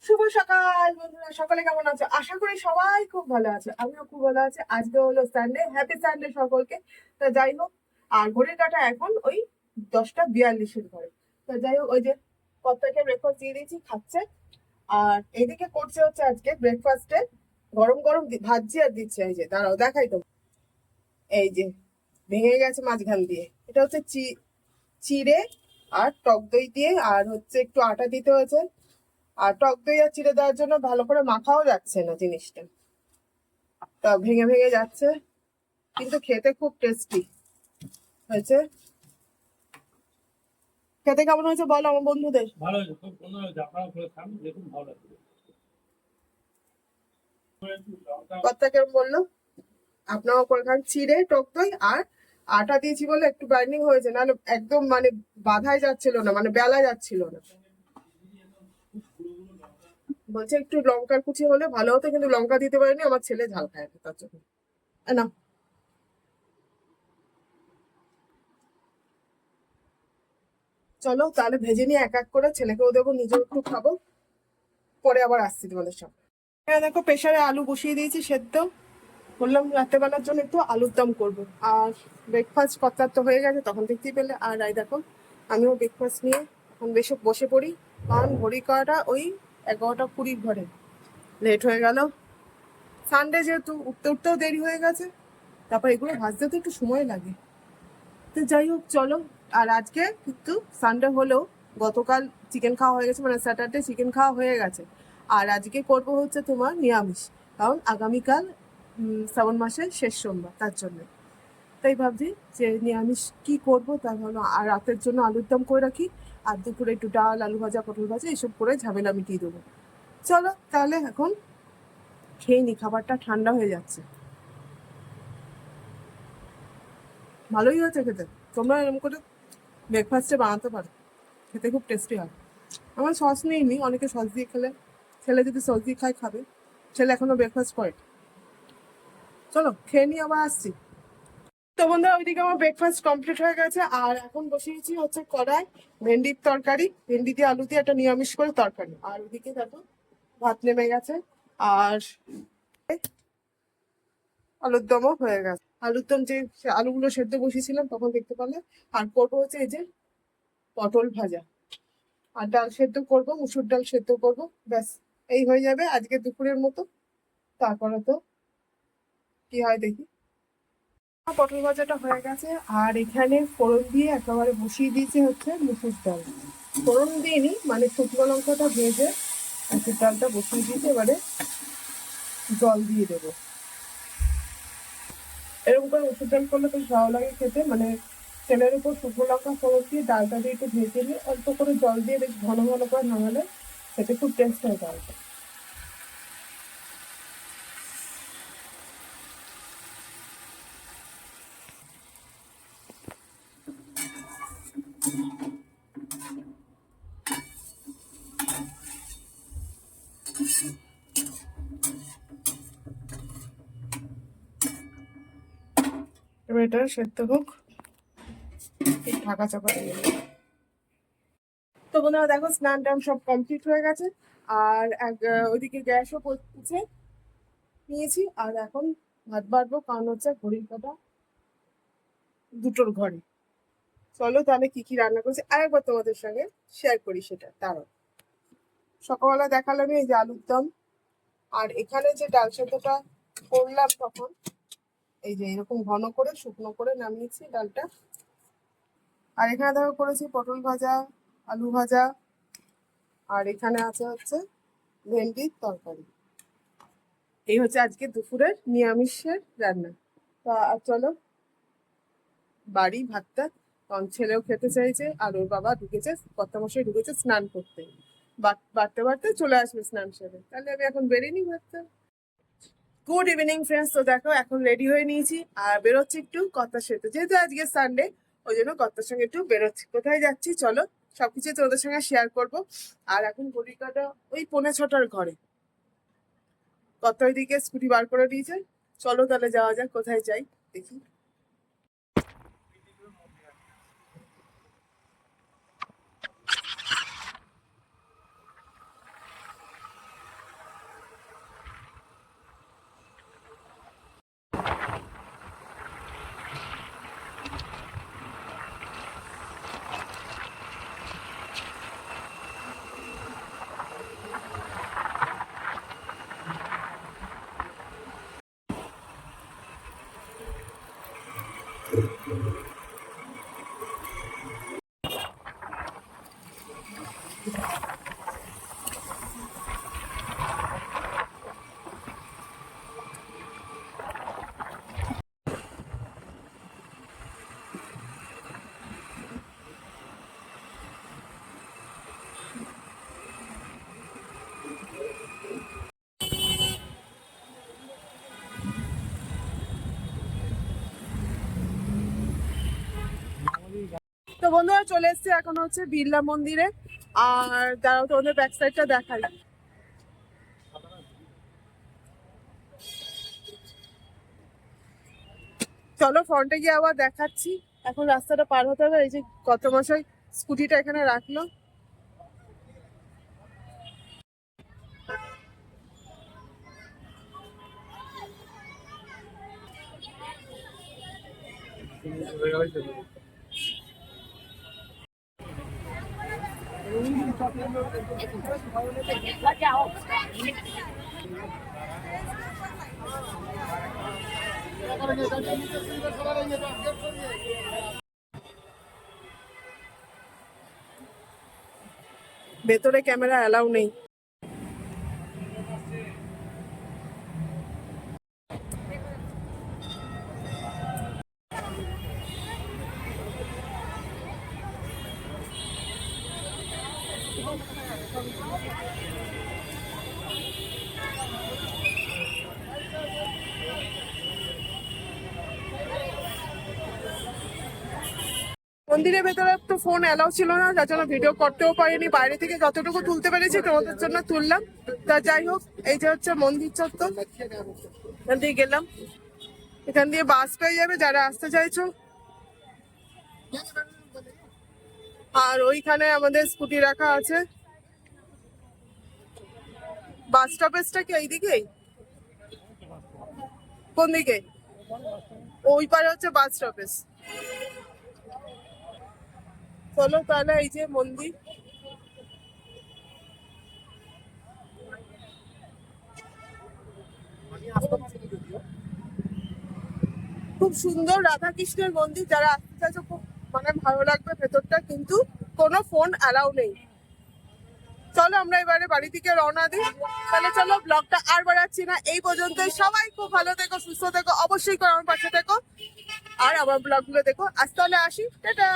শুভ সকাল বন্ধুরা, সকলে কেমন আছো? আশা করি সবাই খুব ভালো আছে। আমিও খুব ভালো আছি। আজকে হলো সানডে, হ্যাপি সানডে সকলকে। তা যাই হোক, আর ঘড়ির কাঁটা এখন ওই 10টা 42-এর ঘরে। তো যাই হোক, ওই যে কর্তাকে ব্রেকফাস্ট দিয়ে দিয়েছি, খাচ্ছে। আর এদিকে করছে হচ্ছে আজকে ব্রেকফাস্টে গরম গরম ভাজি আর দিচ্ছে। এই যে দাঁড়াও দেখাই তো, এই যে ভেঙে গেছে মাঝখান দিয়ে। এটা হচ্ছে চিড়ে আর টক দই দিয়ে, আর হচ্ছে একটু আটা দিতে হয়েছে। আর টক দই আর চিড়ে দেওয়ার জন্য ভালো করে মাখাও যাচ্ছে না জিনিসটা, তা ভেঙে ভেঙে যাচ্ছে, কিন্তু খেতে খুব টেস্টি হয়েছে। খেতে কেমন হয়েছে বলো আমার বন্ধুদের। ভালো হয়েছে, খুব সুন্দর হয়েছে। আপনারা করে খান, দেখুন ভালো লাগবে। কথা কেমন বললো? আপনারাও করে খান। চিড়ে টক দই আর আটা দিয়েছি বলে একটু বাইন্ডিং হয়েছে, নাহলে একদম মানে বাঁধাই যাচ্ছিল না, মানে বেলা যাচ্ছিল না। বলছে একটু লঙ্কার কুচি হলে ভালো হতো, কিন্তু লঙ্কা দিতে পারিনি, আমার ছেলে ঝাল খায় না, তার জন্য। না, চলো তাহলে ভেজে নিয়ে এক এক করে, ছেলেকেও দেবো, নিজেও একটু খাবো, পরে আবার আসছি তোমাদের সঙ্গে। হ্যাঁ দেখো, প্রেসারে আলু বসিয়ে দিয়েছি সেদ্ধ। বললাম রাত্রেবেলার জন্য একটু আলুর দম করবো। আর ব্রেকফাস্ট কর্তার তো হয়ে গেছে, তখন দেখতেই পেলে। আর এই দেখো, আমিও ব্রেকফাস্ট নিয়ে এখন বেশ বসে পড়ি, কারণ ঘড়ি কাটা ওই 11টা 20 ঘরে। লেট হয়ে গেল, সানডে যেহেতু উঠতে উঠতেও দেরি হয়ে গেছে, তারপর এগুলো ভাজতে তো একটু সময় লাগে। তো যাই হোক চলো। আর আজকে কিন্তু সানডে হলেও গতকাল চিকেন খাওয়া হয়ে গেছে, মানে স্যাটারডে চিকেন খাওয়া হয়ে গেছে। আর আজকে করব হচ্ছে তোমার নিরামিষ, কারণ আগামীকাল শ্রাবণ মাসের শেষ সোমবার, তার জন্য। তাই ভাবছি যে নিরামিষ কি করব, তাই ভাবলাম আর রাতের জন্য আলুর দম করে রাখি, আর দুপুরে একটু ডাল, আলু ভাজা, পটল ভাজা এইসব করে ঝামেলা মিটিয়ে দেবো। চলো তাহলে এখন খেয়ে নি, খাবারটা ঠান্ডা হয়ে যাচ্ছে। ভালোই হয়েছে খেতে, তোমরা এরকম করে ব্রেকফাস্টে বানাতে পারো, খেতে খুব টেস্টি হয়। আমার সস নেই, অনেকে সস দিয়ে খেলে, ছেলে যদি সস দিয়ে খায় খাবে। ছেলে এখনো ব্রেকফাস্ট করে। চলো খেয়ে নিয়ে আবার আসছি। তো বন্ধুরা, ওইদিকে আমার ব্রেকফাস্ট কমপ্লিট হয়ে গেছে, আর এখন বসিয়েছি হচ্ছে কড়াই ভেন্ডির তরকারি, ভেন্ডি দিয়ে আলু দিয়ে একটা নিরামিষ করে তরকারি। আর ওইদিকে দেখো ভাত নেমে গেছে, আর আলুর দমও হয়ে গেছে। আলুর দম যে আলুগুলো সেদ্ধ বসিয়েছিলাম তখন দেখতে পারলে। আর করবো হচ্ছে এই যে পটল ভাজা, আর ডাল সেদ্ধ করবো, মুসুর ডাল সেদ্ধ করবো, ব্যাস এই হয়ে যাবে আজকে দুপুরের মতো। তারপরে তো কি হয় দেখি। পটল ভাজাটা হয়ে গেছে, আর এখানে ফোড়ন দিয়ে একেবারে বসিয়ে দিয়েছি হচ্ছে মুসুর ডাল। ফোড়ন দিইনি, মানে শুকনো লঙ্কাটা ভেজে মুসুর ডালটা বসিয়ে দিয়েছি। এবারে জল দিয়ে দেবো। এরকম করে মুসুর ডাল করলে বেশ ভালো লাগে খেতে, মানে তেলের উপর শুকনো লঙ্কা ফোড়ন দিয়ে ডালটা দিয়ে একটু ভেজে নিয়ে অল্প করে জল দিয়ে বেশ ঘন ঘন করে নামালে খেতে খুব টেস্ট হয় ডালটা। এবার এটা সেদ্ধ হোক, ঢাকা চাপা দিয়ে দেবো। তো বন্ধুরা দেখো, স্নান টান সব কমপ্লিট হয়ে গেছে, আর ওইদিকে গ্যাসও পড়ছে নিয়েছি। আর এখন ভাত বাড়বো, কারণ হচ্ছে ঘড়ির কাঁটা 2টোর ঘরে। চলো তাহলে কি কি রান্না করছি আরেকবার তোমাদের সঙ্গে শেয়ার করি সেটা। দাঁড়াও, সকালবেলা দেখালাম এই যে আলুর দম, আর এখানে যে ডাল সেদ্ধটা করলাম তখন, এই যে এরকম ঘন করে শুকনো করে নামিয়েছি ডালটা। আর এখানে দেখো করেছি পটল ভাজা, আলু ভাজা, আর এখানে আছে হচ্ছে ভেন্ডির তরকারি। এই হচ্ছে আজকে দুপুরের নিরামিষের রান্না। তা চলো বাড়ি ভাতটা, কারণ ছেলেও খেতে চাইছে, আর ওর বাবা ঢুকেছে, কর্তামশাই ঢুকেছে স্নান করতে, বাড়তে বাড়তে চলে আসবে স্নান সেরে, তাহলে আমি এখন বেরিয়ে নি ভাতটা। Good evening friends. তো দেখো এখন রেডি হয়ে নিয়েছি, আর বেরোচ্ছি একটু কর্তার সাথে, যেহেতু আজকে সানডে, ওই জন্য কর্তার সঙ্গে একটু বেরোচ্ছি। কোথায় যাচ্ছি চলো সবকিছু তোমাদের সঙ্গে শেয়ার করব। আর এখন ঘড়ির কাঁটা ওই 6:45 ঘরে। কর্তা ওইদিকে স্কুটি বার করে দিয়েছে। চলো তাহলে যাওয়া যাক, কোথায় যাই দেখি। তো বন্ধুরা চলে এসেছে এখন হচ্ছে বিড়লা মন্দিরে। আর দাঁড়াও তোমাদের ব্যাক সাইডটা দেখাই। চলো ফ্রন্টে গিয়ে আবার দেখাচ্ছি। এখন রাস্তাটা পার হতে হবে। এই যে কত মশাই স্কুটিটা এখানে রাখলো। ভেতরে ক্যামেরা অ্যালাউ নেই। মন্দিরের ভেতরে তো ফোন অ্যালাউ ছিল না, যার জন্য ভিডিও করতেও পারিনি। বাইরে থেকে যতটুকু তুলতে পেরেছি তোমাদের জন্য তুললাম। তা যাই হোক, এই যে হচ্ছে মন্দির চত্বর। এখান দিয়ে গেলাম, এখান দিয়ে বাস পেয়ে যাবে যারা আসতে চাইছো। আর ওইখানে আমাদের স্কুটি রাখা আছে। বাস স্টপেজটা কি এইদিকেই? কোন দিকে? ওই পারে হচ্ছে বাস স্টপেজ। চলো তাহলে, এই যে মন্দির। খুব সুন্দর রাধা কৃষ্ণের মন্দির। যারা আসতে চাইছো খুব মানে ভালো লাগবে ভেতরটা, কিন্তু কোনো ফোন অ্যালাউ নেই। চলো আমরা এবারে বাড়ি থেকে রওনা দিই। তাহলে চলো, ব্লগটা আর বাড়াচ্ছি না, এই পর্যন্তই। সবাই খুব ভালো থেকো, সুস্থ থেকো, অবশ্যই করে আমার পাশে থেকো আর আমার ব্লগগুলো দেখো। আজ তাহলে আসি, টাটা।